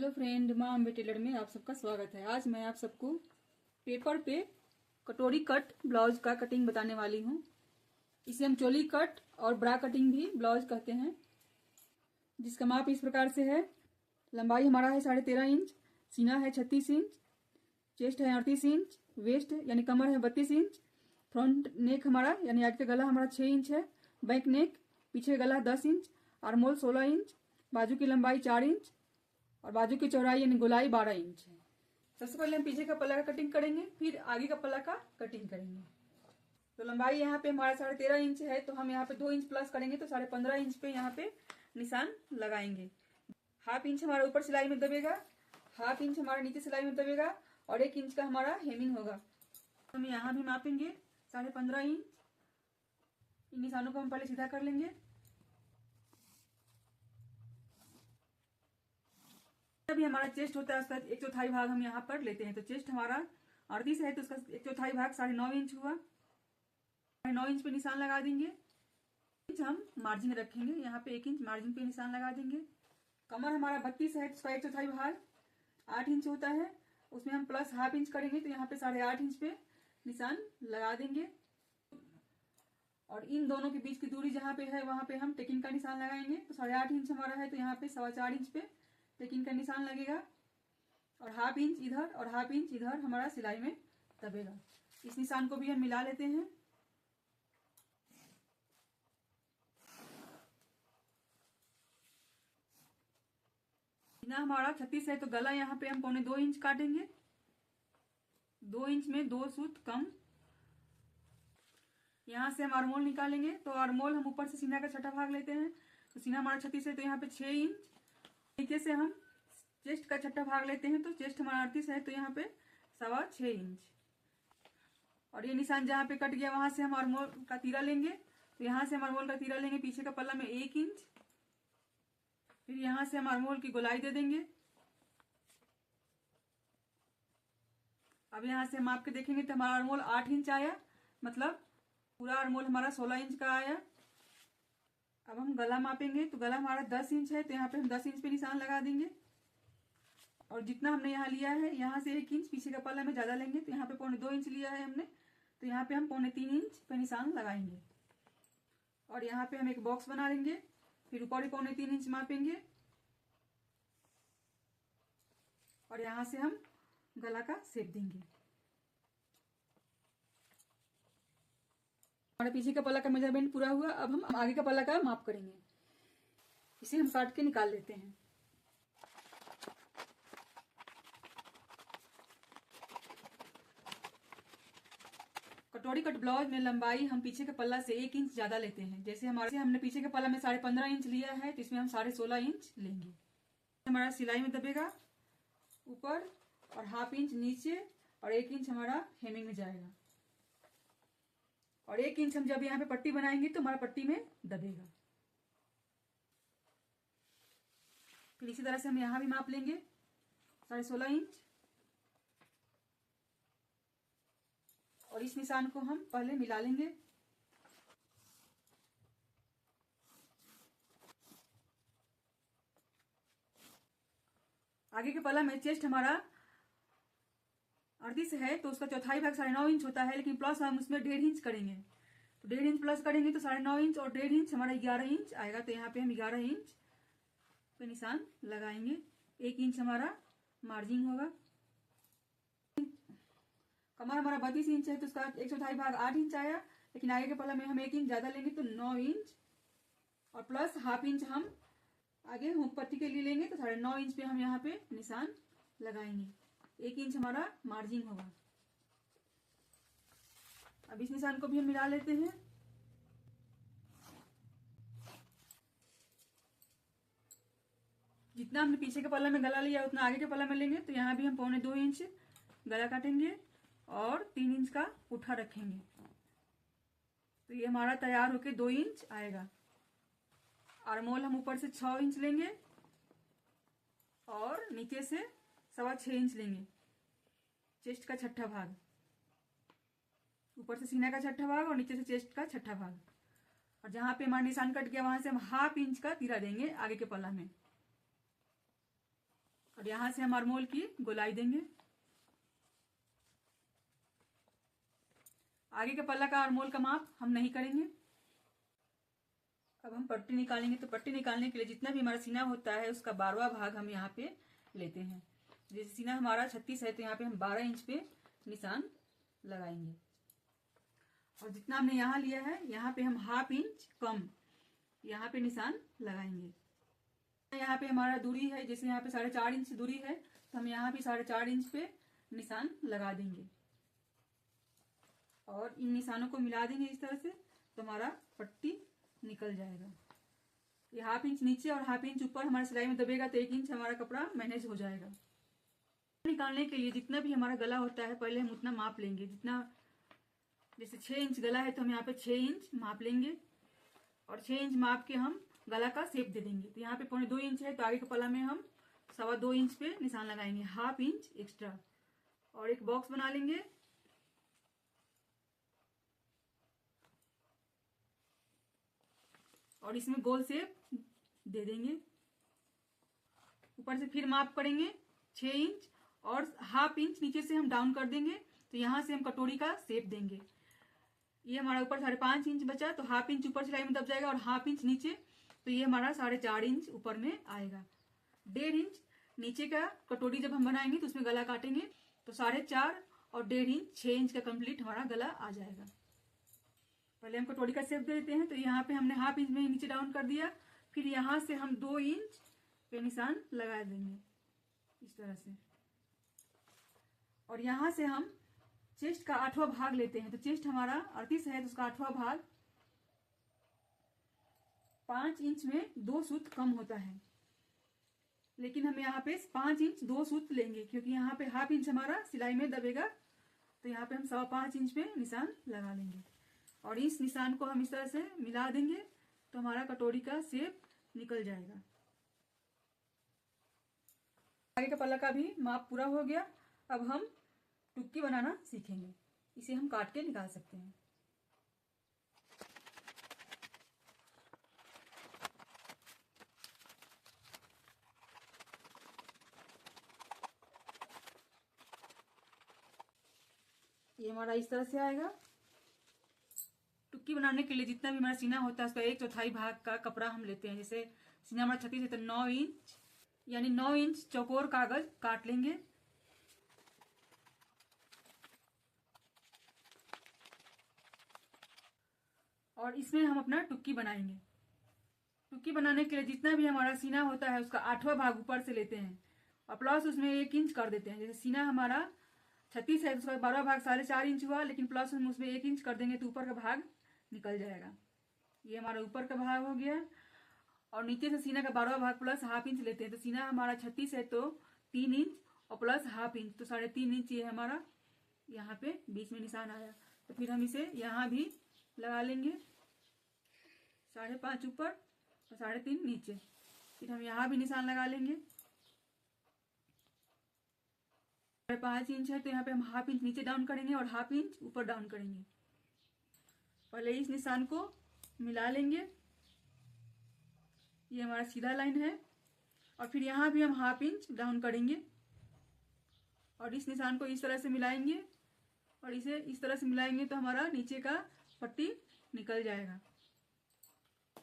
Hello friend, माँ Ambe Taylor में आप सबका स्वागत है। आज मैं आप सबको पेपर पे कटोरी कट ब्लाउज का कटिंग बताने वाली हूँ। इसे हम चोली कट और ब्रा कटिंग भी ब्लाउज कहते हैं, जिसका माप इस प्रकार से है। लंबाई हमारा है 13.5 इंच, सीना है 36 इंच, चेस्ट है 38 इंच, वेस्ट यानी कमर है 32 इंच, फ्रंट नेक हमारा यानी आगे का गला हमारा 6 इंच है, बैक नेक पीछे गला 10 इंच, आर्मोल 16 इंच, बाजू की लंबाई 4 इंच और बाजू की चौड़ाई यानी गोलाई 12 इंच है। सबसे पहले हम पीछे का पल्ला का कटिंग करेंगे, फिर आगे का पल्ला का कटिंग करेंगे। तो लंबाई यहाँ पे हमारा 13.5 इंच है, तो हम यहाँ पे 2 इंच प्लस करेंगे तो 15.5 इंच पे यहाँ पे निशान लगाएंगे। हाफ इंच हमारा ऊपर सिलाई में दबेगा, हाफ इंच हमारा नीचे सिलाई में दबेगा और 1 इंच का हमारा हेमिंग होगा। तो हम यहाँ भी मापेंगे 15.5 इंच। इन निशानों को हम पहले सीधा कर लेंगे। अभी हमारा चेस्ट होता है, उसका 1/4 भाग हम यहाँ पर लेते हैं। तो चेस्ट हमारा 38 है, तो उसका 1/4 भाग 9.5 इंच हुआ। 9 इंच पे निशान लगा देंगे। इंच हम मार्जिन रखेंगे, यहाँ पे 1 इंच मार्जिन पे निशान लगा देंगे। कमर हमारा 32 है, तो उसका 1/4 भाग 8 इंच होता है, उसमें हम प्लस हाफ इंच करेंगे तो यहाँ पे 8.5 इंच पे निशान लगा देंगे। और इन दोनों के बीच की दूरी जहाँ पे है वहां पे हम टेकिंग का निशान लगाएंगे। तो 8.5 इंच हमारा है, तो यहाँ पे 4.25 इंच पे टेकिंग का निशान लगेगा और हाफ इंच इधर और हाफ इंच इधर हमारा सिलाई में दबेगा। इस निशान को भी हम मिला लेते हैं। सीना हमारा 36 है, तो गला यहाँ पे हम 1.25 इंच काटेंगे। 2 इंच में 2 सूत कम। यहाँ से हम आर्मोल निकालेंगे, तो आर्मोल हम ऊपर से सीना का 6ठा भाग लेते हैं। तो सीना हमारा 36 है, तो यहाँ पे 6 इंच। नीचे से हम चेस्ट का 6ठा भाग लेते हैं, तो चेस्ट हमारा 38 है, तो यहाँ पे 6.25 इंच। और ये निशान जहाँ पे कट गया वहां से हम आर्मोल का तीरा लेंगे। तो यहाँ से हम आर्मोल का तीरा लेंगे पीछे का पल्ला में 1 इंच। फिर यहाँ से हम आर्मोल की गोलाई दे देंगे। अब यहाँ से हम माप के देखेंगे तो हमारा आर्मोल 8 इंच आया, मतलब पूरा आर्मोल हमारा 16 इंच का आया। अब हम गला मापेंगे, तो गला हमारा 10 इंच है, तो यहाँ पे हम 10 इंच पे निशान लगा देंगे। और जितना हमने यहाँ लिया है, यहाँ से 1 इंच पीछे का पल्ला में ज्यादा लेंगे, तो यहाँ पे 2.25 इंच लिया है हमने, तो यहाँ पे हम 3.25 इंच पे निशान लगाएंगे। और यहाँ पे हम एक बॉक्स बना लेंगे, फिर ऊपर ही 3.25 इंच मापेंगे और यहाँ से हम गला का शेप देंगे। हमारे पीछे का पल्ला का मेजरमेंट पूरा हुआ। अब हम आगे का पल्ला का माप करेंगे। इसे हम काट के निकाल लेते हैं। कटोरी कट ब्लाउज में लंबाई हम पीछे के पल्ला से 1 इंच ज्यादा लेते हैं। जैसे हमने पीछे के पल्ला में 15.5 इंच लिया है, तो इसमें हम 16.5 इंच लेंगे। हमारा सिलाई में दबेगा ऊपर और हाफ इंच नीचे और 1 इंच हमारा हेमिंग में जाएगा। और 1 इंच हम जब यहाँ पे पट्टी बनाएंगे तो हमारा पट्टी में दबेगा। फिर इसी तरह से हम यहाँ भी माप लेंगे 16.5 इंच। और इस निशान को हम पहले मिला लेंगे। आगे के पल्ला में चेस्ट हमारा 38 है, तो उसका 1/4 भाग 9.5 इंच होता है, लेकिन प्लस हम उसमें 1.5 इंच करेंगे। तो 1.5 इंच प्लस करेंगे तो 9.5 इंच और 1.5 इंच हमारा 11 इंच आएगा। तो यहाँ पे हम 11 इंच पे निशान लगाएंगे। 1 इंच हमारा मार्जिन होगा। कमर हमारा 32 इंच है, तो उसका 1/4 भाग 8 इंच आया, लेकिन आगे के पल्ला में हम 1 इंच ज्यादा लेंगे तो 9 इंच और प्लस हाफ इंच हम आगे हुक पट्टी के लिए लेंगे, तो 9.5 इंच पे हम यहाँ पे निशान लगाएंगे। 1 इंच हमारा मार्जिन होगा। अब इस निशान को भी हम मिला लेते हैं। जितना हमने पीछे के पल्ला में गला लिया उतना आगे के पल्ला में लेंगे, तो यहाँ भी हम 2.25 इंच गला काटेंगे और 3 इंच का पुट्ठा रखेंगे। तो ये हमारा तैयार होके 2 इंच आएगा। आर्मोल हम ऊपर से 6 इंच लेंगे और नीचे से 6.25 इंच लेंगे। चेस्ट का 6ठा भाग, ऊपर से सीना का 6ठा भाग और नीचे से चेस्ट का 6ठा भाग। और जहां पे हमारा निशान कट गया वहां से हम हाफ इंच का तीरा देंगे आगे के पल्ला में। और यहां से हम आर्मोल की गोलाई देंगे। आगे के पल्ला का आर्मोल का माप हम नहीं करेंगे। अब हम पट्टी निकालेंगे। तो पट्टी निकालने के लिए जितना भी हमारा सीना होता है उसका 12वां भाग हम यहाँ पे लेते हैं। जैसे सीना हमारा 36 है तो यहाँ पे हम 12 इंच पे निशान लगाएंगे। और जितना हमने यहाँ लिया है यहाँ पे हम ½ इंच कम यहाँ पे निशान लगाएंगे। यहाँ पे हमारा दूरी है, जैसे यहाँ पे 4.5 इंच दूरी है तो हम यहाँ भी 4.5 इंच पे निशान लगा देंगे और इन निशानों को मिला देंगे इस तरह से, तो हमारा पट्टी निकल जाएगा। ये ½ इंच नीचे और ½ इंच ऊपर हमारे सिलाई में दबेगा तो 1 इंच हमारा कपड़ा मैनेज हो जाएगा। निकालने के लिए जितना भी हमारा गला होता है पहले हम उतना माप लेंगे। जितना जैसे 6 इंच गला है तो हम यहाँ पे 6 इंच माप लेंगे और 6 इंच माप के हम गला का शेप दे देंगे। तो यहाँ पे 2.25 इंच है तो आगे के पल्ला में हम 2.25 इंच पे निशान लगाएंगे, ½ इंच एक्स्ट्रा। और एक बॉक्स बना लेंगे। और इसमें गोल शेप दे देंगे। ऊपर से फिर माप करेंगे 6 इंच और ½ इंच नीचे से हम डाउन कर देंगे। तो यहां से हम कटोरी का शेप देंगे। ये हमारा ऊपर 5.5 इंच बचा तो ½ इंच ऊपर सिलाई में दब जाएगा और ½ इंच नीचे, तो ये हमारा 4.5 इंच ऊपर में आएगा। 1.5 इंच नीचे का कटोरी जब हम बनाएंगे तो उसमें गला काटेंगे तो 4.5 और 1.5 इंच 6 इंच का कंप्लीट हमारा गला आ जाएगा। पहले हम कटोरी का शेप दे देते हैं। तो यहाँ पे हमने ½ इंच में नीचे डाउन कर दिया, फिर यहाँ से हम 2 इंच पे निशान लगा देंगे इस तरह से। और यहाँ से हम चेस्ट का 8वां भाग लेते हैं। तो चेस्ट हमारा 38 है तो उसका 8वां भाग 5 इंच में 2 सूत कम होता है, लेकिन हम यहाँ पे 5 इंच 2 सूत लेंगे क्योंकि यहाँ पे ½ इंच हमारा सिलाई में दबेगा। तो यहाँ पे हम 5.25 इंच पे निशान लगा लेंगे और इस निशान को हम इस तरह से मिला देंगे तो हमारा कटोरी का शेप निकल जाएगा। आगे का पल्ला का भी माप पूरा हो गया। अब हम टुक्की बनाना सीखेंगे। इसे हम काट के निकाल सकते हैं। ये हमारा इस तरह से आएगा। टुक्की बनाने के लिए जितना भी हमारा सीना होता है उसका 1/4 भाग का कपड़ा हम लेते हैं। जैसे सीना हमारा 36 है तो 9 इंच यानी 9 इंच चौकोर कागज काट लेंगे। और इसमें हम अपना टुक्की बनाएंगे। टुक्की बनाने के लिए जितना भी हमारा सीना होता है उसका 8वां भाग ऊपर से लेते हैं और प्लस उसमें 1 इंच कर देते हैं। जैसे सीना हमारा 36 है तो उसका 12वां भाग 4.5 इंच हुआ, लेकिन प्लस हम उसमें 1 इंच कर देंगे तो ऊपर का भाग निकल जाएगा। ये हमारा ऊपर का भाग हो गया। और नीचे से सीना का 12वां भाग प्लस ½ इंच लेते हैं। तो सीना हमारा 36 है तो 3 इंच और प्लस ½ इंच तो 3.5 इंच ये हमारा यहाँ पे बीच में निशान आया। तो फिर हम इसे यहाँ भी लगा लेंगे, 5.5 ऊपर और 3.5 नीचे। फिर हम यहाँ भी निशान लगा लेंगे। 5.5 इंच है तो यहाँ पे हम ½ इंच नीचे डाउन करेंगे और ½ इंच ऊपर डाउन करेंगे। पहले इस निशान को मिला लेंगे। ये हमारा सीधा लाइन है और फिर यहाँ भी हम ½ इंच डाउन करेंगे और इस निशान को इस तरह से मिलाएंगे और इसे इस तरह से मिलाएंगे तो हमारा नीचे का पट्टी निकल जाएगा।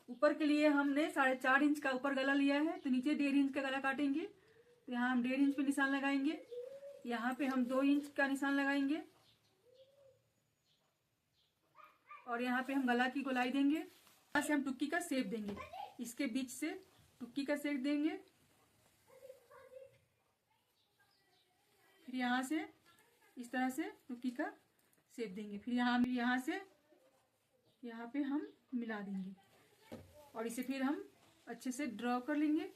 ऊपर के लिए हमने 4.5 इंच का ऊपर गला लिया है तो नीचे 1.5 इंच का गला काटेंगे। तो यहाँ हम 1.5 इंच पे निशान लगाएंगे, यहाँ पे हम 2 इंच का निशान लगाएंगे और यहाँ पे हम गला की गोलाई देंगे। यहाँ से हम टुक्की का शेप देंगे, इसके बीच से टुक्की का शेप देंगे। फिर यहाँ से इस तरह से टुक्की का शेप देंगे। फिर यहाँ से यहाँ पे हम मिला देंगे और इसे फिर हम अच्छे से ड्रॉ कर लेंगे।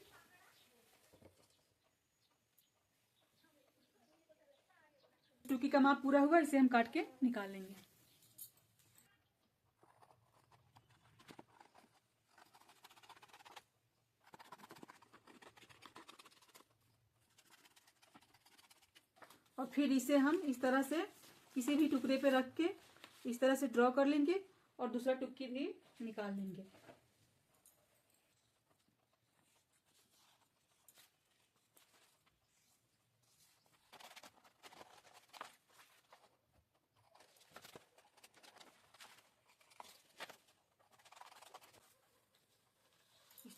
टुक्की का माप पूरा हुआ, इसे हम काट के निकाल लेंगे। और फिर इसे हम इस तरह से किसी भी टुकड़े पे रख के इस तरह से ड्रॉ कर लेंगे और दूसरा टुक्की भी निकाल लेंगे।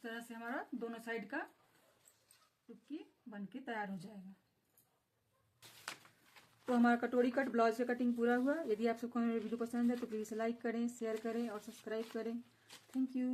तरह से हमारा दोनों साइड का टुक्की बन के तैयार हो जाएगा। तो हमारा कटोरी कट ब्लाउज का कटिंग पूरा हुआ। यदि आप सबको मेरी वीडियो पसंद है तो प्लीज़ लाइक करें, शेयर करें और सब्सक्राइब करें। Thank you.